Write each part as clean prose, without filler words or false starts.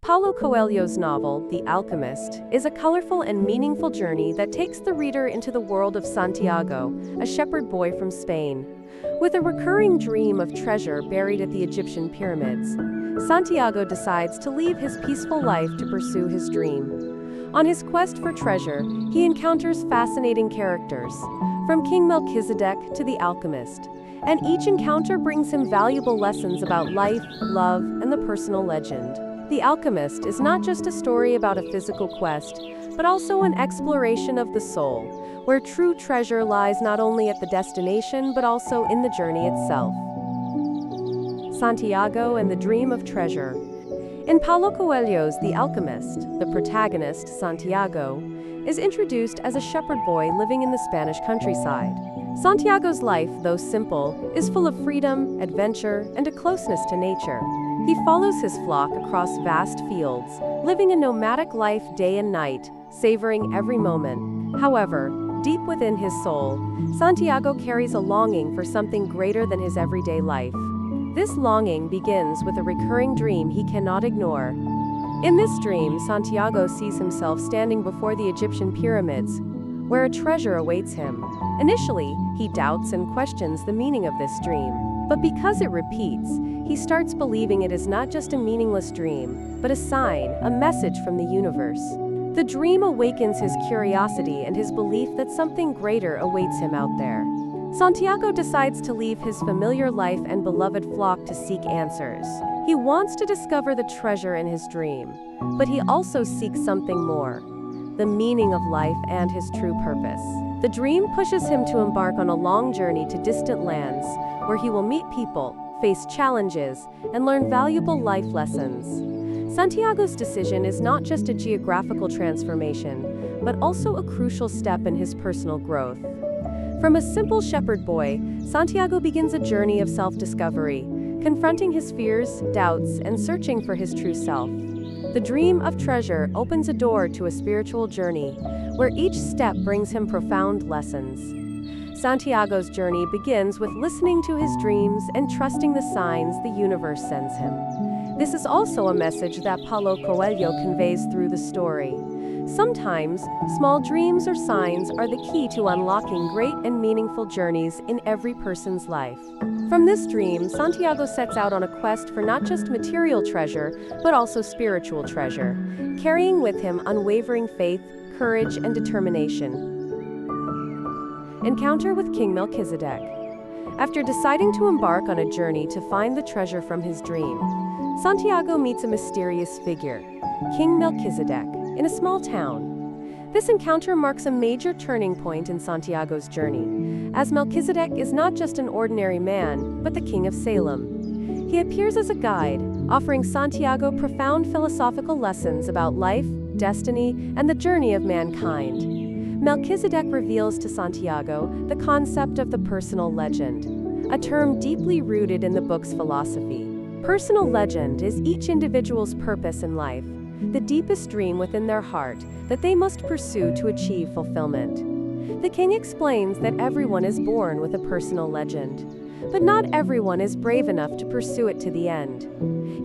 Paulo Coelho's novel, The Alchemist, is a colorful and meaningful journey that takes the reader into the world of Santiago, a shepherd boy from Spain. With a recurring dream of treasure buried at the Egyptian pyramids, Santiago decides to leave his peaceful life to pursue his dream. On his quest for treasure, he encounters fascinating characters, from King Melchizedek to the alchemist, and each encounter brings him valuable lessons about life, love, and the personal legend. The Alchemist is not just a story about a physical quest, but also an exploration of the soul, where true treasure lies not only at the destination but also in the journey itself. Santiago and the Dream of Treasure. In Paulo Coelho's The Alchemist, the protagonist, Santiago, is introduced as a shepherd boy living in the Spanish countryside. Santiago's life, though simple, is full of freedom, adventure, and a closeness to nature. He follows his flock across vast fields, living a nomadic life day and night, savoring every moment. However, deep within his soul, Santiago carries a longing for something greater than his everyday life. This longing begins with a recurring dream he cannot ignore. In this dream, Santiago sees himself standing before the Egyptian pyramids, where a treasure awaits him. Initially, he doubts and questions the meaning of this dream. But because it repeats, he starts believing it is not just a meaningless dream, but a sign, a message from the universe. The dream awakens his curiosity and his belief that something greater awaits him out there. Santiago decides to leave his familiar life and beloved flock to seek answers. He wants to discover the treasure in his dream, but he also seeks something more, the meaning of life and his true purpose. The dream pushes him to embark on a long journey to distant lands, where he will meet people, face challenges, and learn valuable life lessons. Santiago's decision is not just a geographical transformation, but also a crucial step in his personal growth. From a simple shepherd boy, Santiago begins a journey of self-discovery, confronting his fears, doubts, and searching for his true self. The Dream of Treasure opens a door to a spiritual journey, where each step brings him profound lessons. Santiago's journey begins with listening to his dreams and trusting the signs the universe sends him. This is also a message that Paulo Coelho conveys through the story. Sometimes, small dreams or signs are the key to unlocking great and meaningful journeys in every person's life. From this dream, Santiago sets out on a quest for not just material treasure, but also spiritual treasure, carrying with him unwavering faith, courage, and determination. Encounter with King Melchizedek. After deciding to embark on a journey to find the treasure from his dream, Santiago meets a mysterious figure, King Melchizedek, in a small town. This encounter marks a major turning point in Santiago's journey, as Melchizedek is not just an ordinary man, but the King of Salem. He appears as a guide, offering Santiago profound philosophical lessons about life, destiny, and the journey of mankind. Melchizedek reveals to Santiago the concept of the personal legend, a term deeply rooted in the book's philosophy. Personal legend is each individual's purpose in life, the deepest dream within their heart that they must pursue to achieve fulfillment. The king explains that everyone is born with a personal legend, but not everyone is brave enough to pursue it to the end.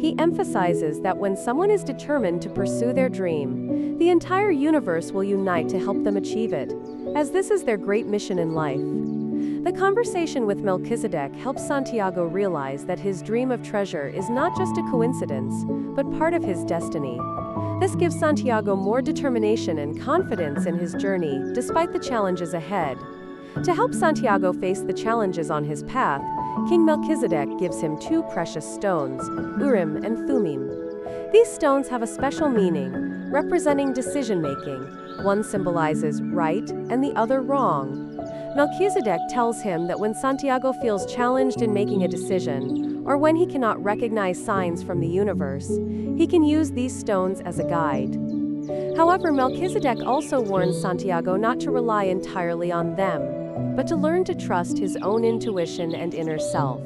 He emphasizes that when someone is determined to pursue their dream, the entire universe will unite to help them achieve it, as this is their great mission in life. The conversation with Melchizedek helps Santiago realize that his dream of treasure is not just a coincidence, but part of his destiny. This gives Santiago more determination and confidence in his journey, despite the challenges ahead. To help Santiago face the challenges on his path, King Melchizedek gives him two precious stones, Urim and Thummim. These stones have a special meaning, representing decision-making. One symbolizes right and the other wrong. Melchizedek tells him that when Santiago feels challenged in making a decision, or when he cannot recognize signs from the universe, he can use these stones as a guide. However, Melchizedek also warns Santiago not to rely entirely on them, but to learn to trust his own intuition and inner self.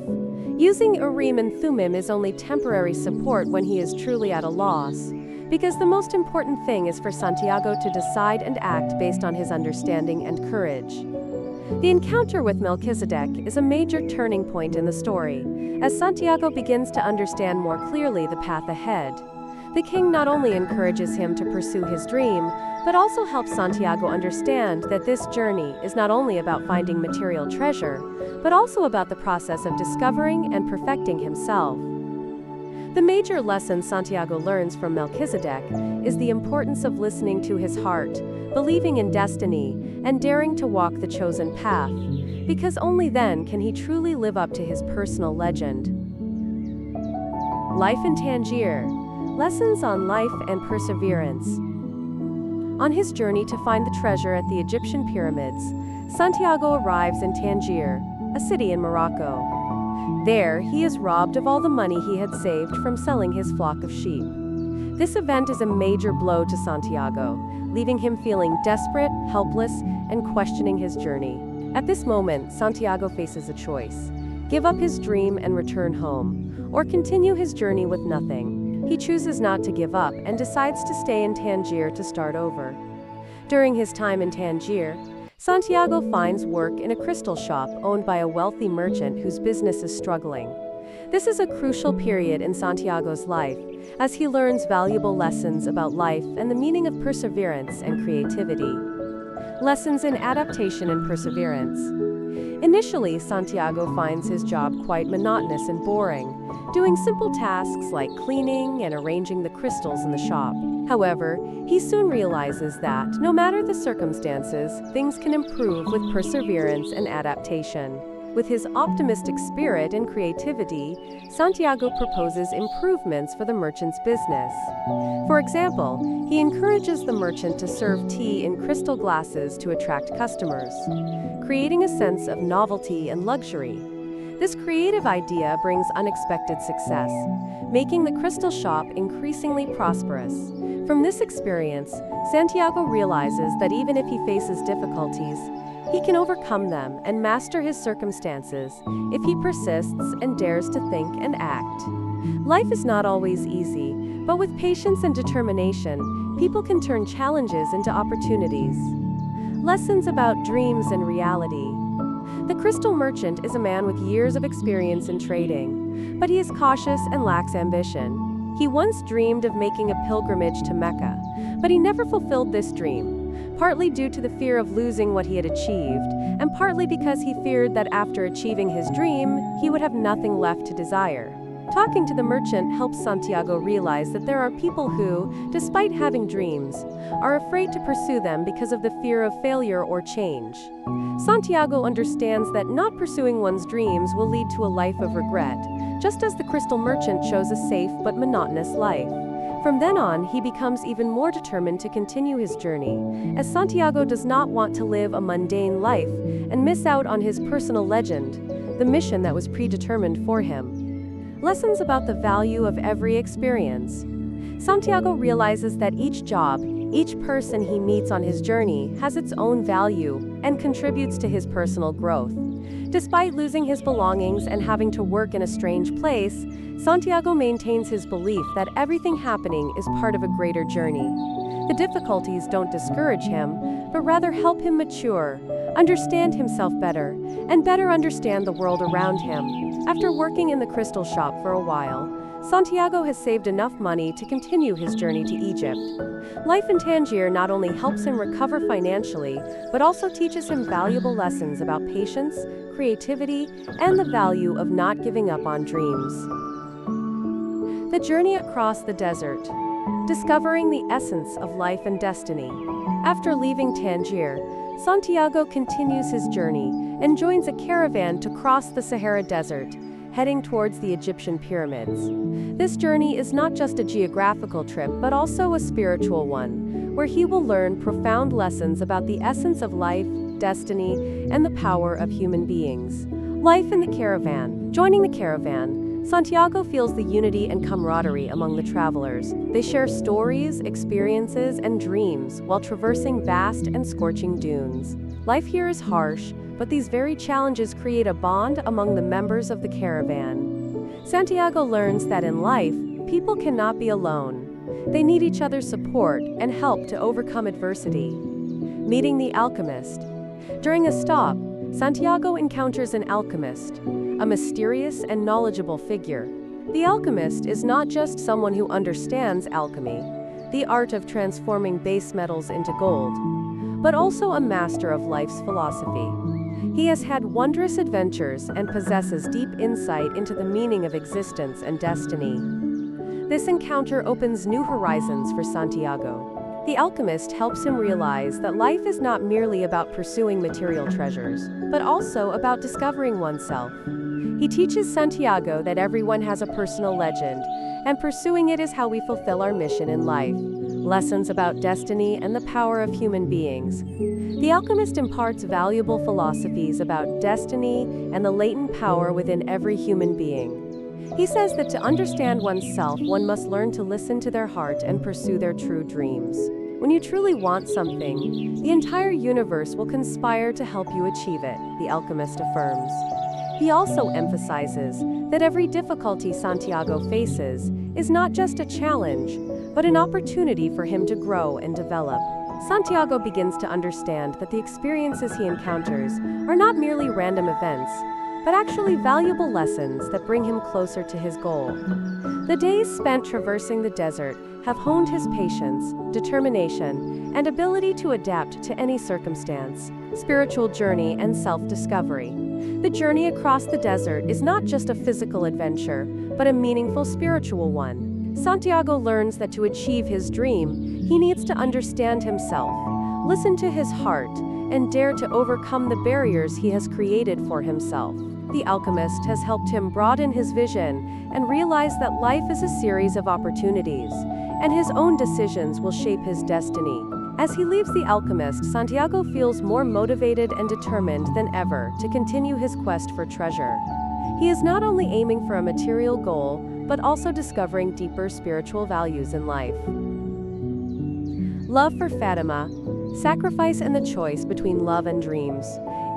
Using Urim and Thummim is only temporary support when he is truly at a loss, because the most important thing is for Santiago to decide and act based on his understanding and courage. The encounter with Melchizedek is a major turning point in the story, as Santiago begins to understand more clearly the path ahead. The king not only encourages him to pursue his dream, but also helps Santiago understand that this journey is not only about finding material treasure, but also about the process of discovering and perfecting himself. The major lesson Santiago learns from Melchizedek is the importance of listening to his heart, believing in destiny, and daring to walk the chosen path, because only then can he truly live up to his personal legend. Life in Tangier. Lessons on life and perseverance. On his journey to find the treasure at the Egyptian pyramids, Santiago arrives in Tangier, a city in Morocco. There, he is robbed of all the money he had saved from selling his flock of sheep. This event is a major blow to Santiago, leaving him feeling desperate, helpless, and questioning his journey. At this moment, Santiago faces a choice: give up his dream and return home, or continue his journey with nothing. He chooses not to give up and decides to stay in Tangier to start over. During his time in Tangier, Santiago finds work in a crystal shop owned by a wealthy merchant whose business is struggling. This is a crucial period in Santiago's life, as he learns valuable lessons about life and the meaning of perseverance and creativity. Lessons in adaptation and perseverance. Initially, Santiago finds his job quite monotonous and boring, doing simple tasks like cleaning and arranging the crystals in the shop. However, he soon realizes that, no matter the circumstances, things can improve with perseverance and adaptation. With his optimistic spirit and creativity, Santiago proposes improvements for the merchant's business. For example, he encourages the merchant to serve tea in crystal glasses to attract customers, creating a sense of novelty and luxury. This creative idea brings unexpected success, making the crystal shop increasingly prosperous. From this experience, Santiago realizes that even if he faces difficulties, he can overcome them and master his circumstances if he persists and dares to think and act. Life is not always easy, but with patience and determination, people can turn challenges into opportunities. Lessons about dreams and reality. The crystal merchant is a man with years of experience in trading, but he is cautious and lacks ambition. He once dreamed of making a pilgrimage to Mecca, but he never fulfilled this dream, partly due to the fear of losing what he had achieved, and partly because he feared that after achieving his dream, he would have nothing left to desire. Talking to the merchant helps Santiago realize that there are people who, despite having dreams, are afraid to pursue them because of the fear of failure or change. Santiago understands that not pursuing one's dreams will lead to a life of regret, just as the crystal merchant chose a safe but monotonous life. From then on, he becomes even more determined to continue his journey, as Santiago does not want to live a mundane life and miss out on his personal legend, the mission that was predetermined for him. Lessons about the value of every experience. Santiago realizes that each job, each person he meets on his journey has its own value and contributes to his personal growth. Despite losing his belongings and having to work in a strange place, Santiago maintains his belief that everything happening is part of a greater journey. The difficulties don't discourage him, but rather help him mature, understand himself better, and better understand the world around him. After working in the crystal shop for a while, Santiago has saved enough money to continue his journey to Egypt. Life in Tangier not only helps him recover financially, but also teaches him valuable lessons about patience, creativity, and the value of not giving up on dreams. The journey across the desert. Discovering the essence of life and destiny. After leaving Tangier, Santiago continues his journey and joins a caravan to cross the Sahara Desert, heading towards the Egyptian pyramids. This journey is not just a geographical trip, but also a spiritual one, where he will learn profound lessons about the essence of life, destiny, and the power of human beings. Life in the caravan. Joining the caravan, Santiago feels the unity and camaraderie among the travelers. They share stories, experiences, and dreams while traversing vast and scorching dunes. Life here is harsh, but these very challenges create a bond among the members of the caravan. Santiago learns that in life, people cannot be alone. They need each other's support and help to overcome adversity. Meeting the alchemist. During a stop, Santiago encounters an alchemist, a mysterious and knowledgeable figure. The alchemist is not just someone who understands alchemy, the art of transforming base metals into gold, but also a master of life's philosophy. He has had wondrous adventures and possesses deep insight into the meaning of existence and destiny. This encounter opens new horizons for Santiago. The alchemist helps him realize that life is not merely about pursuing material treasures, but also about discovering oneself. He teaches Santiago that everyone has a personal legend, and pursuing it is how we fulfill our mission in life. Lessons about destiny and the power of human beings. The alchemist imparts valuable philosophies about destiny and the latent power within every human being. He says that to understand oneself, one must learn to listen to their heart and pursue their true dreams. When you truly want something, the entire universe will conspire to help you achieve it, the alchemist affirms. He also emphasizes that every difficulty Santiago faces is not just a challenge, but an opportunity for him to grow and develop. Santiago begins to understand that the experiences he encounters are not merely random events, but actually valuable lessons that bring him closer to his goal. The days spent traversing the desert have honed his patience, determination, and ability to adapt to any circumstance, spiritual journey, and self-discovery. The journey across the desert is not just a physical adventure, but a meaningful spiritual one. Santiago learns that to achieve his dream, he needs to understand himself, listen to his heart, and dare to overcome the barriers he has created for himself. The alchemist has helped him broaden his vision and realize that life is a series of opportunities, and his own decisions will shape his destiny. As he leaves the alchemist, Santiago feels more motivated and determined than ever to continue his quest for treasure. He is not only aiming for a material goal, but also discovering deeper spiritual values in life. Love for Fatima, sacrifice and the choice between love and dreams.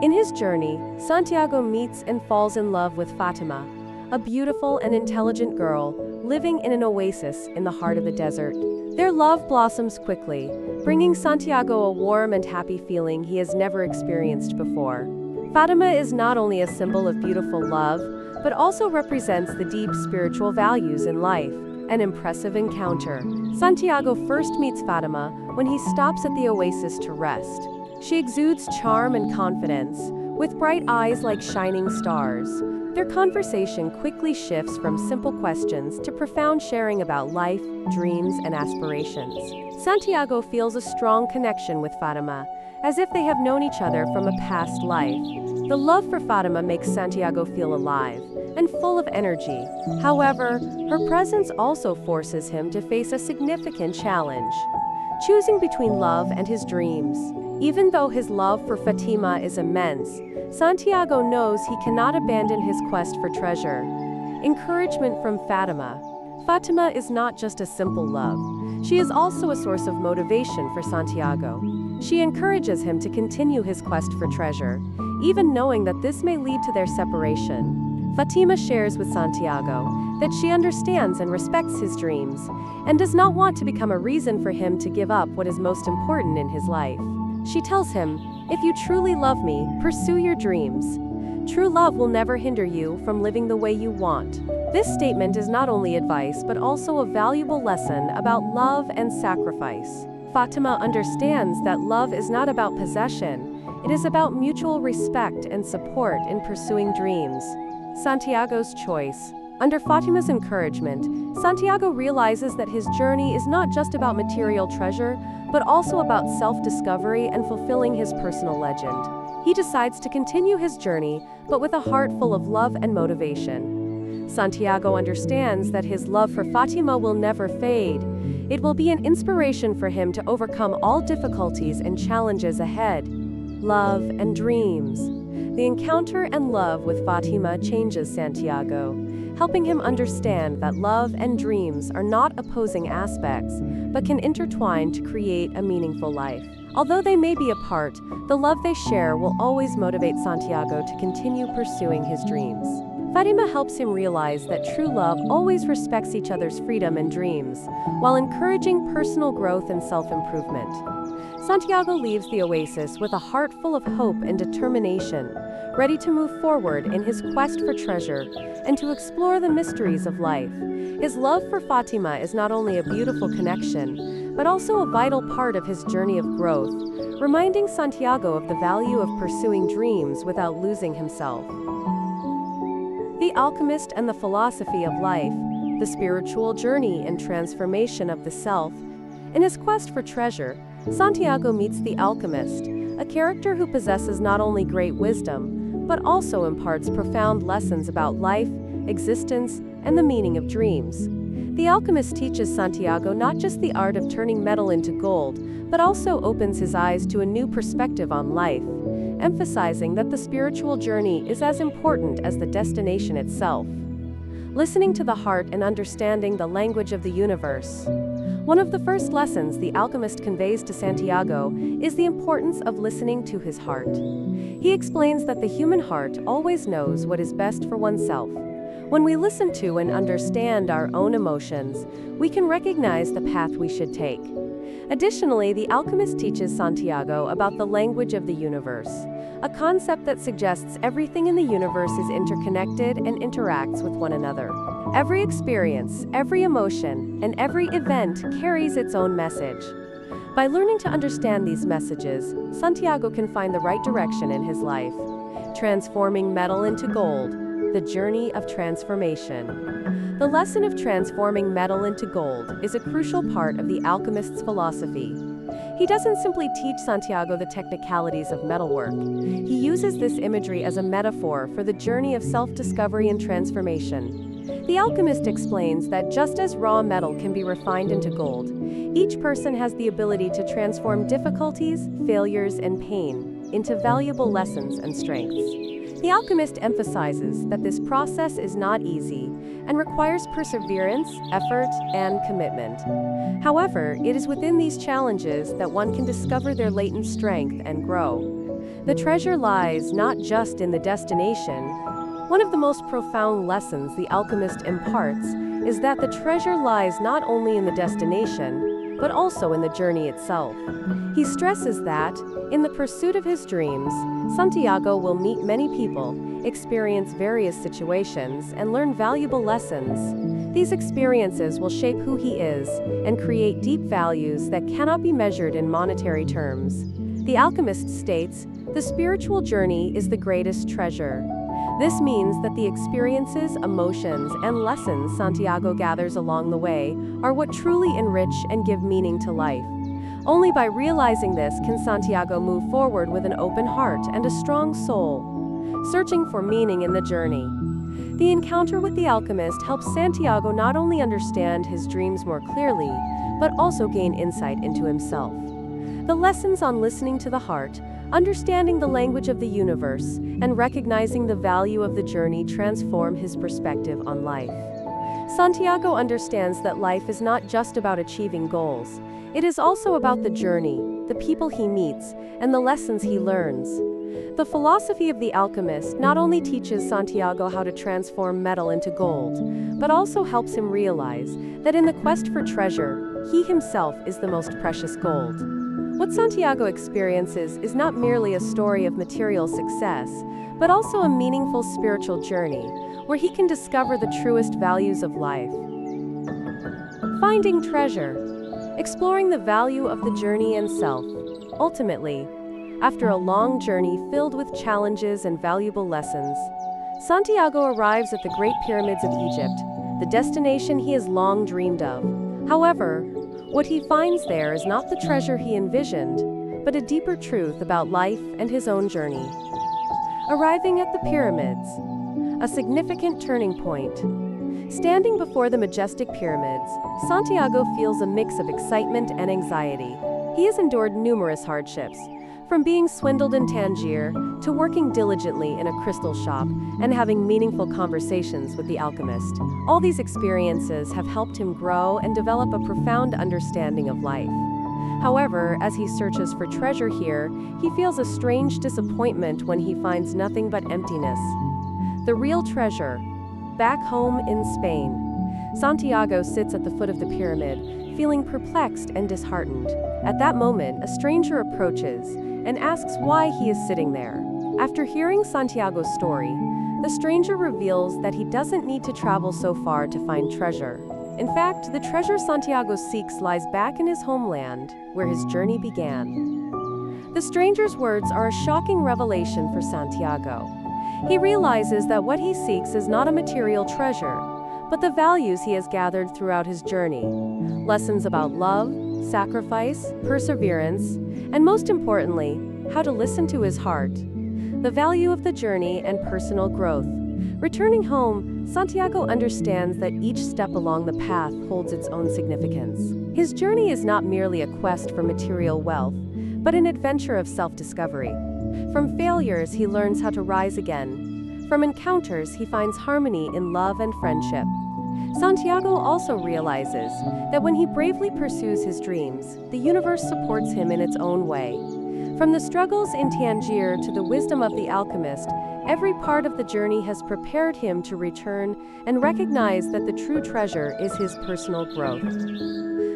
In his journey, Santiago meets and falls in love with Fatima, a beautiful and intelligent girl living in an oasis in the heart of the desert. Their love blossoms quickly, bringing Santiago a warm and happy feeling he has never experienced before. Fatima is not only a symbol of beautiful love, but also represents the deep spiritual values in life. An impressive encounter. Santiago first meets Fatima when he stops at the oasis to rest. She exudes charm and confidence, with bright eyes like shining stars. Their conversation quickly shifts from simple questions to profound sharing about life, dreams, and aspirations. Santiago feels a strong connection with Fatima, as if they have known each other from a past life. The love for Fatima makes Santiago feel alive and full of energy. However, her presence also forces him to face a significant challenge, choosing between love and his dreams. Even though his love for Fatima is immense, Santiago knows he cannot abandon his quest for treasure. Encouragement from Fatima. Fatima is not just a simple love. She is also a source of motivation for Santiago. She encourages him to continue his quest for treasure, even knowing that this may lead to their separation. Fatima shares with Santiago that she understands and respects his dreams, and does not want to become a reason for him to give up what is most important in his life. She tells him, "If you truly love me, pursue your dreams. True love will never hinder you from living the way you want." This statement is not only advice but also a valuable lesson about love and sacrifice. Fatima understands that love is not about possession, it is about mutual respect and support in pursuing dreams. Santiago's choice. Under Fatima's encouragement, Santiago realizes that his journey is not just about material treasure, but also about self-discovery and fulfilling his personal legend. He decides to continue his journey, but with a heart full of love and motivation. Santiago understands that his love for Fatima will never fade. It will be an inspiration for him to overcome all difficulties and challenges ahead. Love and dreams. The encounter and love with Fatima changes Santiago, helping him understand that love and dreams are not opposing aspects, but can intertwine to create a meaningful life. Although they may be apart, the love they share will always motivate Santiago to continue pursuing his dreams. Fatima helps him realize that true love always respects each other's freedom and dreams, while encouraging personal growth and self-improvement. Santiago leaves the oasis with a heart full of hope and determination, ready to move forward in his quest for treasure and to explore the mysteries of life. His love for Fatima is not only a beautiful connection, but also a vital part of his journey of growth, reminding Santiago of the value of pursuing dreams without losing himself. The Alchemist and the Philosophy of Life, the spiritual journey and transformation of the self. In his quest for treasure, Santiago meets the alchemist, a character who possesses not only great wisdom, but also imparts profound lessons about life, existence, and the meaning of dreams. The alchemist teaches Santiago not just the art of turning metal into gold, but also opens his eyes to a new perspective on life, emphasizing that the spiritual journey is as important as the destination itself. Listening to the heart and understanding the language of the universe. One of the first lessons the alchemist conveys to Santiago is the importance of listening to his heart. He explains that the human heart always knows what is best for oneself. When we listen to and understand our own emotions, we can recognize the path we should take. Additionally, the alchemist teaches Santiago about the language of the universe, a concept that suggests everything in the universe is interconnected and interacts with one another. Every experience, every emotion, and every event carries its own message. By learning to understand these messages, Santiago can find the right direction in his life. Transforming metal into gold, the journey of transformation. The lesson of transforming metal into gold is a crucial part of the alchemist's philosophy. He doesn't simply teach Santiago the technicalities of metalwork. He uses this imagery as a metaphor for the journey of self-discovery and transformation. The alchemist explains that just as raw metal can be refined into gold, each person has the ability to transform difficulties, failures, and pain into valuable lessons and strengths. The alchemist emphasizes that this process is not easy and requires perseverance, effort, and commitment. However, it is within these challenges that one can discover their latent strength and grow. The treasure lies not just in the destination. One of the most profound lessons the alchemist imparts is that the treasure lies not only in the destination, but also in the journey itself. He stresses that, in the pursuit of his dreams, Santiago will meet many people, experience various situations, and learn valuable lessons. These experiences will shape who he is and create deep values that cannot be measured in monetary terms. The alchemist states, "The spiritual journey is the greatest treasure." This means that the experiences, emotions, and lessons Santiago gathers along the way are what truly enrich and give meaning to life. Only by realizing this can Santiago move forward with an open heart and a strong soul, searching for meaning in the journey. The encounter with the alchemist helps Santiago not only understand his dreams more clearly, but also gain insight into himself. The lessons on listening to the heart, understanding the language of the universe, and recognizing the value of the journey transform his perspective on life. Santiago understands that life is not just about achieving goals. It is also about the journey, the people he meets, and the lessons he learns. The philosophy of the alchemist not only teaches Santiago how to transform metal into gold, but also helps him realize that in the quest for treasure, he himself is the most precious gold. What Santiago experiences is not merely a story of material success, but also a meaningful spiritual journey, where he can discover the truest values of life. Finding treasure. Exploring the value of the journey and self. Ultimately, after a long journey filled with challenges and valuable lessons, Santiago arrives at the Great Pyramids of Egypt, the destination he has long dreamed of. However, what he finds there is not the treasure he envisioned, but a deeper truth about life and his own journey. Arriving at the pyramids, a significant turning point. Standing before the majestic pyramids, Santiago feels a mix of excitement and anxiety. He has endured numerous hardships, from being swindled in Tangier to working diligently in a crystal shop and having meaningful conversations with the alchemist. All these experiences have helped him grow and develop a profound understanding of life. However, as he searches for treasure here, he feels a strange disappointment when he finds nothing but emptiness. The real treasure. Back home in Spain, Santiago sits at the foot of the pyramid, feeling perplexed and disheartened. At that moment, a stranger approaches and asks why he is sitting there. After hearing Santiago's story, the stranger reveals that he doesn't need to travel so far to find treasure. In fact, the treasure Santiago seeks lies back in his homeland, where his journey began. The stranger's words are a shocking revelation for Santiago. He realizes that what he seeks is not a material treasure, but the values he has gathered throughout his journey. Lessons about love, sacrifice, perseverance, and most importantly, how to listen to his heart. The value of the journey and personal growth. Returning home, Santiago understands that each step along the path holds its own significance. His journey is not merely a quest for material wealth, but an adventure of self-discovery. From failures, he learns how to rise again. From encounters, he finds harmony in love and friendship. Santiago also realizes that when he bravely pursues his dreams, the universe supports him in its own way. From the struggles in Tangier to the wisdom of the alchemist, every part of the journey has prepared him to return and recognize that the true treasure is his personal growth.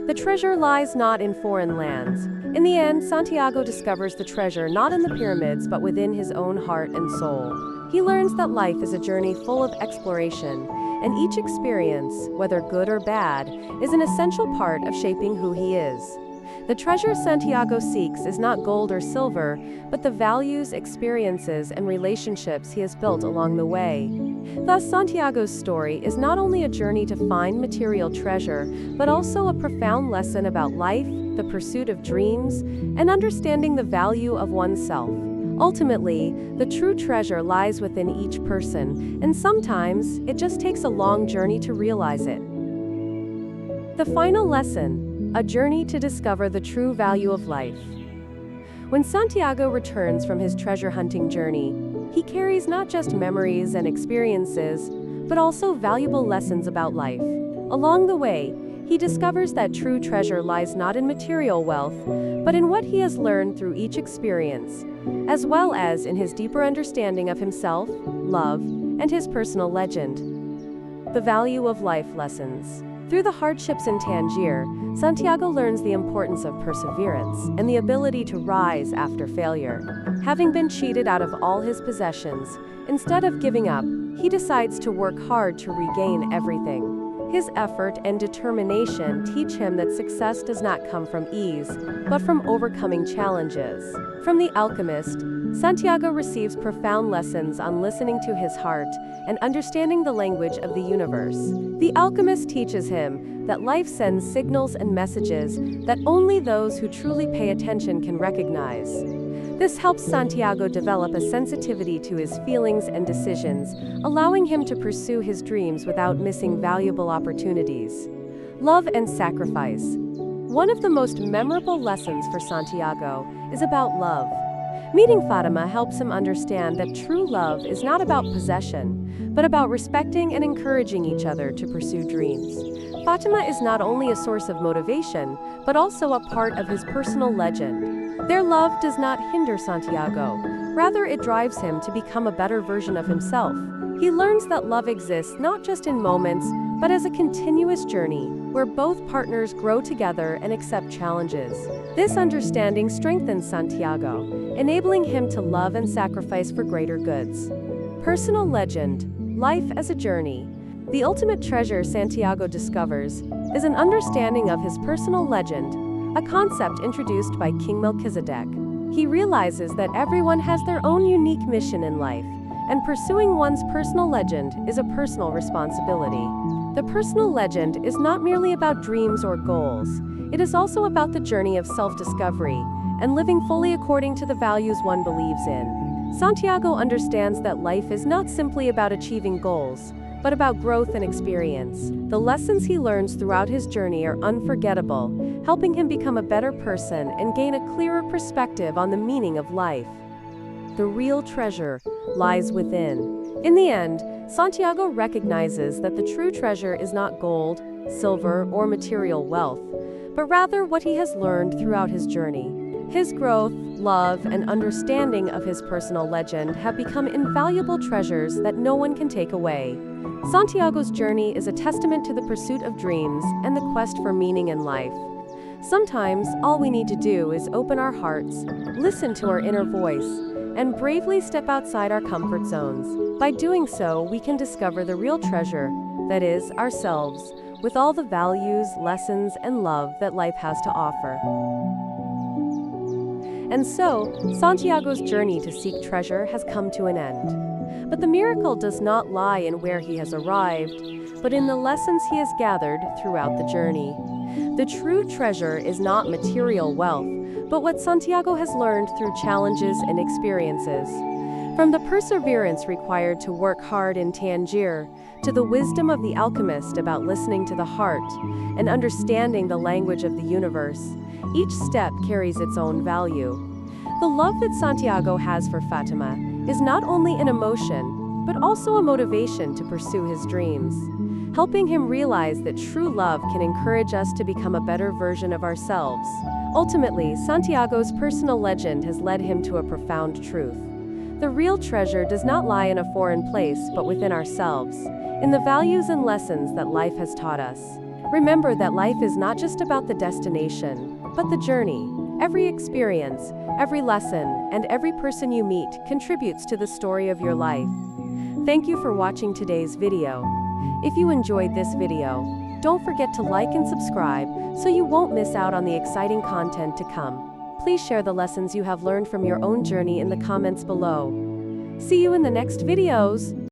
The treasure lies not in foreign lands. In the end, Santiago discovers the treasure not in the pyramids but within his own heart and soul. He learns that life is a journey full of exploration, and each experience, whether good or bad, is an essential part of shaping who he is. The treasure Santiago seeks is not gold or silver, but the values, experiences, and relationships he has built along the way. Thus, Santiago's story is not only a journey to find material treasure, but also a profound lesson about life, the pursuit of dreams, and understanding the value of oneself. Ultimately, the true treasure lies within each person, and sometimes it just takes a long journey to realize it. The final lesson. A journey to discover the true value of life. When Santiago returns from his treasure hunting journey, he carries not just memories and experiences, but also valuable lessons about life. Along the way, he discovers that true treasure lies not in material wealth, but in what he has learned through each experience, as well as in his deeper understanding of himself, love, and his personal legend. The value of life lessons. Through the hardships in Tangier, Santiago learns the importance of perseverance and the ability to rise after failure. Having been cheated out of all his possessions, instead of giving up, he decides to work hard to regain everything. His effort and determination teach him that success does not come from ease, but from overcoming challenges. From the alchemist, Santiago receives profound lessons on listening to his heart and understanding the language of the universe. The alchemist teaches him that life sends signals and messages that only those who truly pay attention can recognize. This helps Santiago develop a sensitivity to his feelings and decisions, allowing him to pursue his dreams without missing valuable opportunities. Love and sacrifice. One of the most memorable lessons for Santiago is about love. Meeting Fatima helps him understand that true love is not about possession, but about respecting and encouraging each other to pursue dreams. Fatima is not only a source of motivation, but also a part of his personal legend. Their love does not hinder Santiago, rather it drives him to become a better version of himself. He learns that love exists not just in moments, but as a continuous journey, where both partners grow together and accept challenges. This understanding strengthens Santiago, enabling him to love and sacrifice for greater goods. Personal legend. Life as a journey. The ultimate treasure Santiago discovers is an understanding of his personal legend, a concept introduced by King Melchizedek. He realizes that everyone has their own unique mission in life, and pursuing one's personal legend is a personal responsibility. The personal legend is not merely about dreams or goals, it is also about the journey of self-discovery and living fully according to the values one believes in. Santiago understands that life is not simply about achieving goals, but about growth and experience. The lessons he learns throughout his journey are unforgettable, helping him become a better person and gain a clearer perspective on the meaning of life. The real treasure lies within. In the end, Santiago recognizes that the true treasure is not gold, silver, or material wealth, but rather what he has learned throughout his journey. His growth, love, and understanding of his personal legend have become invaluable treasures that no one can take away. Santiago's journey is a testament to the pursuit of dreams and the quest for meaning in life. Sometimes, all we need to do is open our hearts, listen to our inner voice, and bravely step outside our comfort zones. By doing so, we can discover the real treasure, that is, ourselves, with all the values, lessons, and love that life has to offer. And so, Santiago's journey to seek treasure has come to an end. But the miracle does not lie in where he has arrived, but in the lessons he has gathered throughout the journey. The true treasure is not material wealth, but what Santiago has learned through challenges and experiences. From the perseverance required to work hard in Tangier, to the wisdom of the alchemist about listening to the heart and understanding the language of the universe, each step carries its own value. The love that Santiago has for Fatima is not only an emotion, but also a motivation to pursue his dreams, helping him realize that true love can encourage us to become a better version of ourselves. Ultimately, Santiago's personal legend has led him to a profound truth. The real treasure does not lie in a foreign place, but within ourselves, in the values and lessons that life has taught us. Remember that life is not just about the destination, but the journey. Every experience, every lesson, and every person you meet contributes to the story of your life. Thank you for watching today's video. If you enjoyed this video, don't forget to like and subscribe so you won't miss out on the exciting content to come. Please share the lessons you have learned from your own journey in the comments below. See you in the next videos!